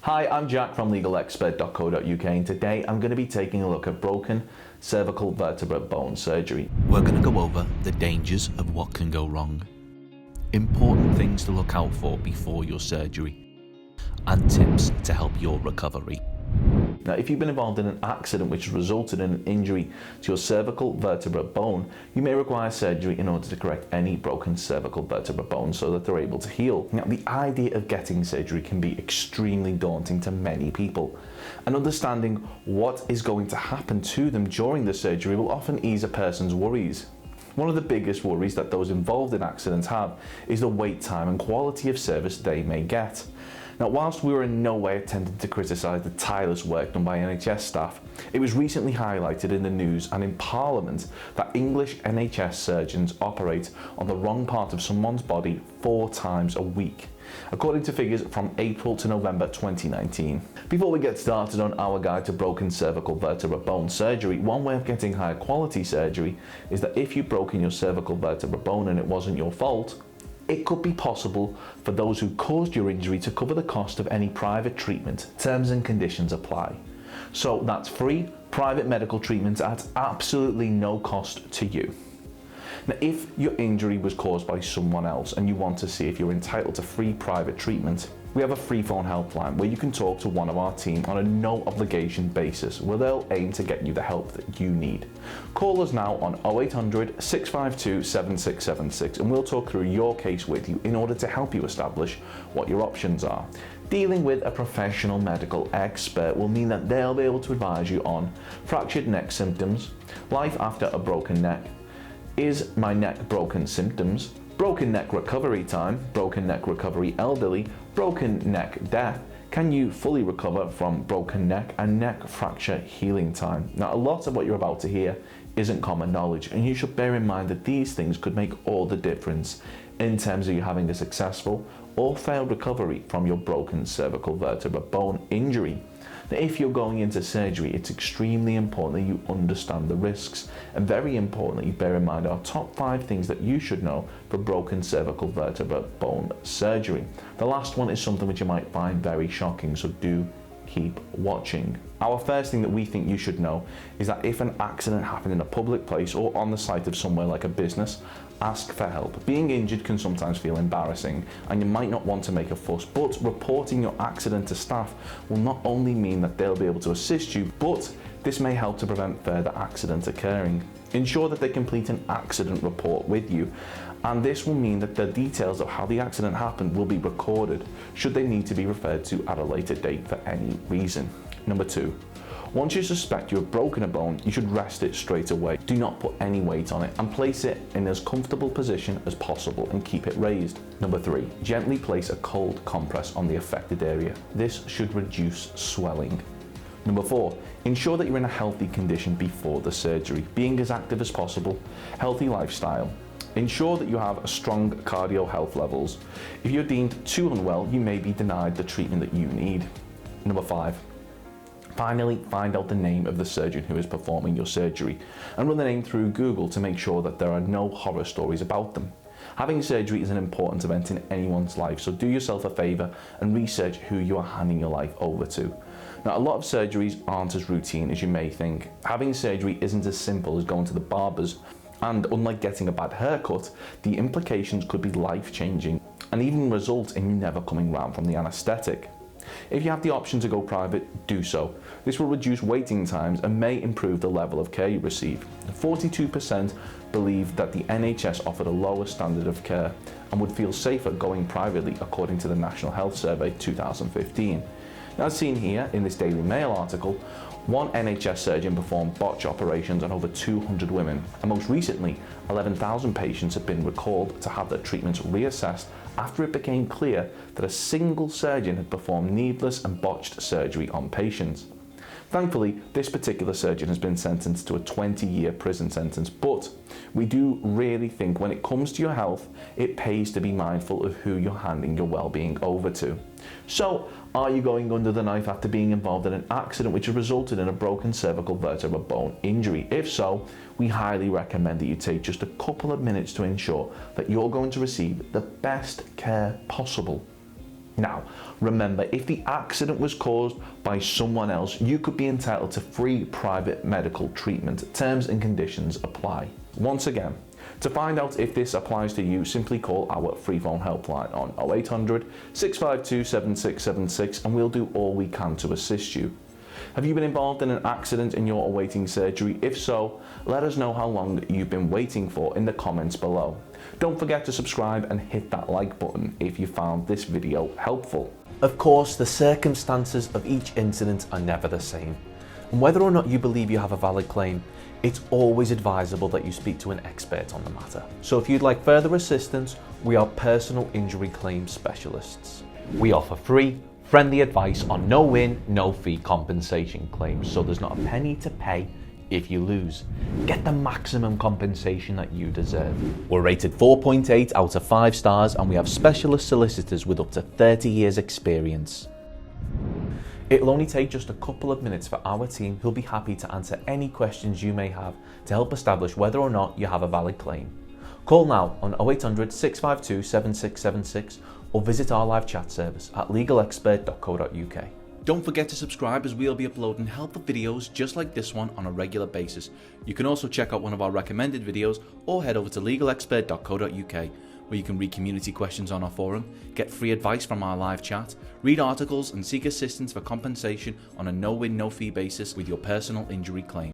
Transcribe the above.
Hi, I'm Jack from legalexpert.co.uk and today I'm going to be taking a look at broken cervical vertebra bone surgery. We're going to go over the dangers of what can go wrong, important things to look out for before your surgery, and tips to help your recovery. Now, if you've been involved in an accident which has resulted in an injury to your cervical vertebra bone, you may require surgery in order to correct any broken cervical vertebra bone so that they're able to heal. Now, the idea of getting surgery can be extremely daunting to many people, and understanding what is going to happen to them during the surgery will often ease a person's worries. One of the biggest worries that those involved in accidents have is the wait time and quality of service they may get. Now, whilst we were in no way attempting to criticise the tireless work done by NHS staff, it was recently highlighted in the news and in Parliament that English NHS surgeons operate on the wrong part of someone's body 4 times a week, according to figures from April to November 2019. Before we get started on our guide to broken cervical vertebra bone surgery, one way of getting higher quality surgery is that if you've broken your cervical vertebra bone and it wasn't your fault, it could be possible for those who caused your injury to cover the cost of any private treatment. Terms and conditions apply. So that's free private medical treatment at absolutely no cost to you. Now, if your injury was caused by someone else and you want to see if you're entitled to free private treatment, we have a free phone helpline where you can talk to one of our team on a no obligation basis, where they'll aim to get you the help that you need. Call us now on 0800 652 7676 and we'll talk through your case with you in order to help you establish what your options are. Dealing with a professional medical expert will mean that they'll be able to advise you on fractured neck symptoms, life after a broken neck, is my neck broken symptoms, broken neck recovery time, broken neck recovery elderly, broken neck death, can you fully recover from broken neck, and neck fracture healing time. Now, a lot of what you're about to hear isn't common knowledge, and you should bear in mind that these things could make all the difference in terms of you having a successful or failed recovery from your broken cervical vertebra bone injury. Now, if you're going into surgery, it's extremely important that you understand the risks, and very importantly, bear in mind our top 5 things that you should know for broken cervical vertebra bone surgery. The last one is something which you might find very shocking, so do keep watching. Our first thing that we think you should know is that if an accident happened in a public place or on the site of somewhere like a business, ask for help. Being injured can sometimes feel embarrassing and you might not want to make a fuss, but reporting your accident to staff will not only mean that they'll be able to assist you, but this may help to prevent further accidents occurring. Ensure that they complete an accident report with you, and this will mean that the details of how the accident happened will be recorded should they need to be referred to at a later date for any reason. Number 2. Once you suspect you have broken a bone, you should rest it straight away. Do not put any weight on it and place it in as comfortable position as possible and keep it raised. Number 3. Gently place a cold compress on the affected area. This should reduce swelling. Number 4. Ensure that you're in a healthy condition before the surgery, being as active as possible, healthy lifestyle. Ensure that you have a strong cardio health levels. If you're deemed too unwell, you may be denied the treatment that you need. Number 5. Finally, find out the name of the surgeon who is performing your surgery and run the name through Google to make sure that there are no horror stories about them. Having surgery is an important event in anyone's life, so do yourself a favour and research who you are handing your life over to. Now, a lot of surgeries aren't as routine as you may think. Having surgery isn't as simple as going to the barber's, and unlike getting a bad haircut, the implications could be life-changing and even result in you never coming round from the anaesthetic. If you have the option to go private, do so. This will reduce waiting times and may improve the level of care you receive. 42% believe that the NHS offered a lower standard of care and would feel safer going privately, according to the National Health Survey 2015. Now, as seen here in this Daily Mail article, one NHS surgeon performed botch operations on over 200 women, and most recently, 11,000 patients have been recalled to have their treatments reassessed after it became clear that a single surgeon had performed needless and botched surgery on patients. Thankfully, this particular surgeon has been sentenced to a 20-year prison sentence, but we do really think when it comes to your health, it pays to be mindful of who you're handing your well-being over to. So, are you going under the knife after being involved in an accident which has resulted in a broken cervical vertebra bone injury? If so, we highly recommend that you take just a couple of minutes to ensure that you're going to receive the best care possible. Now, remember, if the accident was caused by someone else, you could be entitled to free private medical treatment. Terms and conditions apply. Once again, to find out if this applies to you, simply call our free phone helpline on 0800 652 7676 and we'll do all we can to assist you. Have you been involved in an accident and you're awaiting surgery? If so, let us know how long you've been waiting for in the comments below. Don't forget to subscribe and hit that like button if you found this video helpful. Of course, the circumstances of each incident are never the same. And whether or not you believe you have a valid claim, it's always advisable that you speak to an expert on the matter. So if you'd like further assistance, we are personal injury claim specialists. We offer free, friendly advice on no win, no fee compensation claims, so there's not a penny to pay if you lose. Get the maximum compensation that you deserve. We're rated 4.8 out of 5 stars and we have specialist solicitors with up to 30 years experience. It'll only take just a couple of minutes for our team who'll be happy to answer any questions you may have to help establish whether or not you have a valid claim. Call now on 0800 652 7676 or visit our live chat service at legalexpert.co.uk. Don't forget to subscribe as we'll be uploading helpful videos just like this one on a regular basis. You can also check out one of our recommended videos or head over to legalexpert.co.uk where you can read community questions on our forum, get free advice from our live chat, read articles and seek assistance for compensation on a no-win, no-fee basis with your personal injury claim.